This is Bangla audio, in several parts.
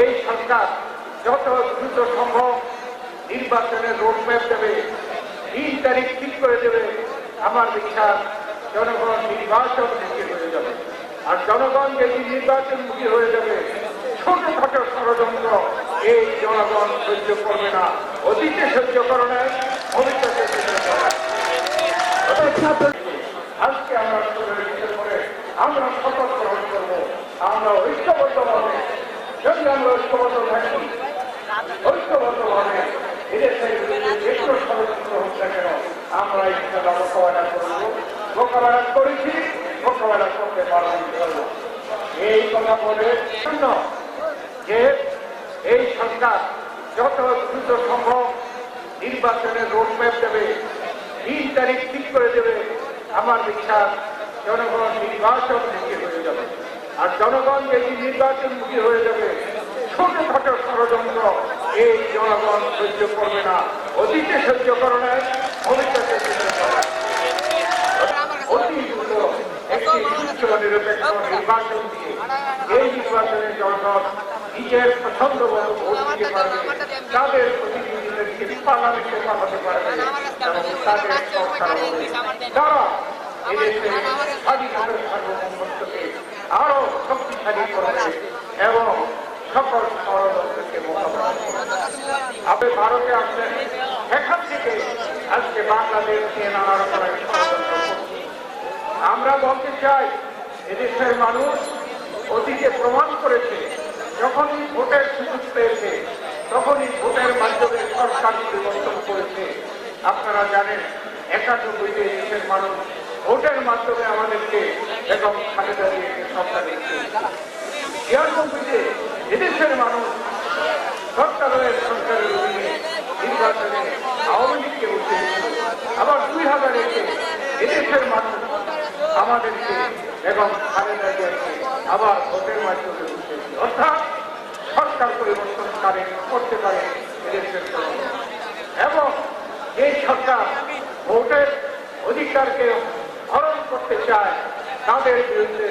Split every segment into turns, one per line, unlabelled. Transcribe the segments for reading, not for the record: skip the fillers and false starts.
এই সরকার যত দ্রুত সম্ভব নির্বাচনের রোডম্যাপ দেবে, ৩ তারিখ ঠিক করে দেবে। আমার বিশ্বাস জনগণ নির্বাচনমুখী হয়ে যাবে। আর জনগণ যদি নির্বাচনমুখী হয়ে যাবে, ছোটখাটো ষড়যন্ত্র এই জনগণ সহ্য করবে না। অতীতে সহ্য করে নাই, ভবিষ্যতে সহ্য করে। আজকে আমরা আমরা শপথ গ্রহণ করবো, আমরা ঐক্যবদ্ধভাবে, যদি আমরা ঐক্যবদ্ধ থাকি, ঐক্যবদ্ধভাবে এদেশের যে কোনো ষড়যন্ত্র হোক না কেন আমরা ইনশাআল্লাহ মোকাবেলা করবো, মোকাবেলা করেছি, মোকাবেলা করতে পারবো। এই কথা বলে শূন্য যে এই সরকার যত দ্রুত সম্ভব নির্বাচনের রোডম্যাপ দেবে, ৩ তারিখ ঠিক করে দেবে। আমার বিশ্বাস জনগণ নির্বাচনমুখী হয়ে যাবে। আর জনগণ যদি নির্বাচনমুখী হয়ে যাবে, ছোটখাটো ষড়যন্ত্র এই জনগণ সহ্য করবে না। অতীতে সহ্য করে নাই, ভবিষ্যতে সহ্য করে। অতি দ্রুত একটি সুষ্ঠু নিরপেক্ষ নির্বাচন দিয়ে এই নির্বাচনে জনগণ নিজের পছন্দ মতো ভোট দিতে পারবে, তাদের প্রতিনিধিদেরকে পার্লামেন্টে পাঠাতে পারবে এবং তাদের সরকার তারা এদেশের স্বাধীনতার সার্বভৌমত্বকে আরো শক্তিশালী করবে এবং সকল ষড়যন্ত্রকে মোকাবিলা করবে। আপনি ভারতে আসলেন, সেখান থেকে আজকে বাংলাদেশ নিয়ে নানা রকমের ষড়যন্ত্র করছে। আমরা বলতে চাই, এদেশের মানুষ অতীতে প্রমাণ করেছে, যখনই ভোটের সুযোগ পেয়েছে তখনই ভোটের মাধ্যমে সরকার পরিবর্তন করেছে। আপনারা জানেন ৯১-তে দেশের মানুষ ভোটের মাধ্যমে আমাদেরকে এবং খালেদা জিয়াকে সরকার দিয়েছে। ৯৬-তে এদেশের মানুষ সরকারের অধীনে নির্বাচনে আওয়ামী লীগকে উঠিয়েছিল। আবার ২০০০-তে এদেশের মানুষ আমাদেরকে এবং খালেদা জিয়াকে আবার ভোটের মাধ্যমে উঠিয়েছিল। অর্থাৎ সরকার পরিবর্তন করতে পারে এদেশের জনগণ। এবং এই সরকার ভোটের অধিকারকে হরণ করতে চায়, তাদের বিরুদ্ধে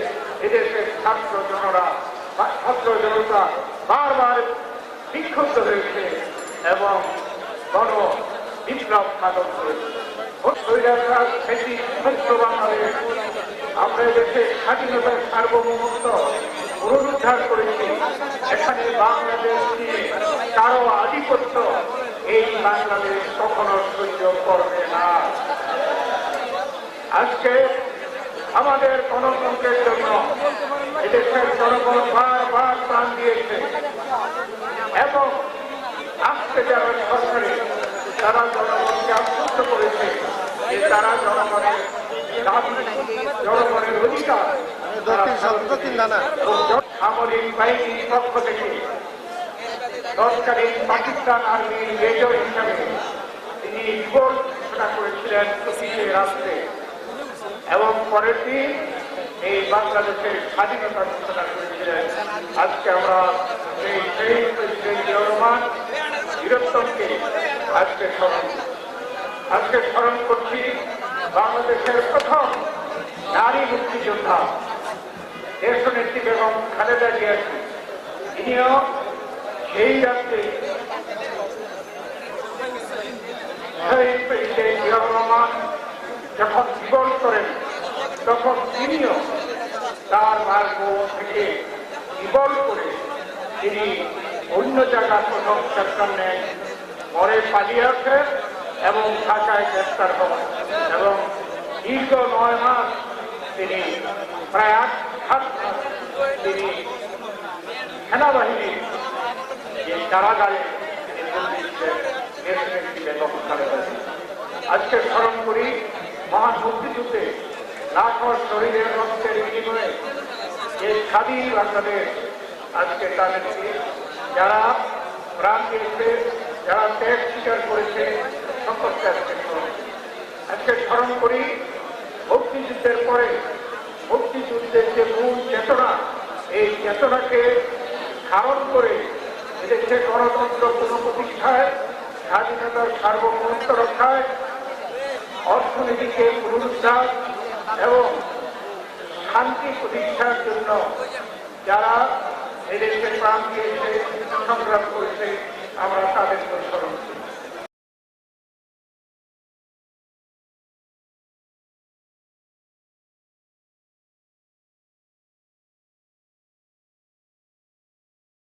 এদেশের ছাত্র জনতা বারবার বিক্ষুব্ধ হয়েছে এবং গণ বিপ্লব সাধন করেছে। আমরা দেশে স্বাধীনতার সার্বভৌমত্ব পুনরুদ্ধার করেছি। এখানে বাংলাদেশ নিয়ে কারো আধিপত্য এই বাংলাদেশ কখনো সহ্য করবে না। আজকে আমাদের গণতন্ত্রের জন্য এদেশের জনগণ বারবার প্রাণ দিয়েছে এবং আজকে যারা সরকারে তারা জনগণকে আশ্বস্ত করেছে যে তারা জনগণের দাবি, জনগণের অধিকার সামরিক বাহিনীর পক্ষ থেকে তৎকালীন পাকিস্তান আর্মির মেজর হিসাবে তিনি রিপোর্ট ঘোষণা করেছিলেন ২৫শে রাষ্ট্রে এবং পরের দিন এই বাংলাদেশের স্বাধীনতা ঘোষণা করেছিলেন। আজকে আমরা সেই প্রেসিডেন্ট জিয়াউর রহমান বীরত্বকে আজকে স্মরণ করছি। বাংলাদেশের প্রথম নারী মুক্তিযোদ্ধা দেশনেত্রী বেগম খালেদা জিয়া, তিনিও সেই রাত্রে শহীদ প্রেসিডেন্ট জিয়াউর রহমান যখন জীবন করেন তখন তিনিও তার মার্গ থেকে জীবন করে তিনি অন্য জায়গার প্রথম সরকার নেন, পরে পালিয়ে আসেন এবং ঢাকায় গ্রেফতার হন এবং দীর্ঘ ৯ মাস তিনি প্রায় ৮ মাস তিনি সেনাবাহিনীর যে কারাগারে আজকে স্মরণ করি মহান মুক্তিযুদ্ধে লাখো শহীদের রক্তের বিনিময়ে যে স্বাধীন বাংলাদেশ আজকে তাদেরকে যারা প্রাণ দিয়েছে, যারা ত্যাগ স্বীকার করেছে, সকলকে আজকে স্মরণ করি। মুক্তিযুদ্ধের পরে মুক্তিযুদ্ধের যে মূল চেতনা, এই চেতনাকে ধারণ করে এদেশে গণতন্ত্র পুনঃপ্রতিষ্ঠায়, স্বাধীনতার সার্বভৌমত্ব রক্ষায়, অর্থনীতিকে পুনরুদ্ধার এবং শান্তি প্রতিষ্ঠার জন্য যারা এদেশে প্রাণ দিয়েছে সংগ্রাম করেছে আমরা তাদের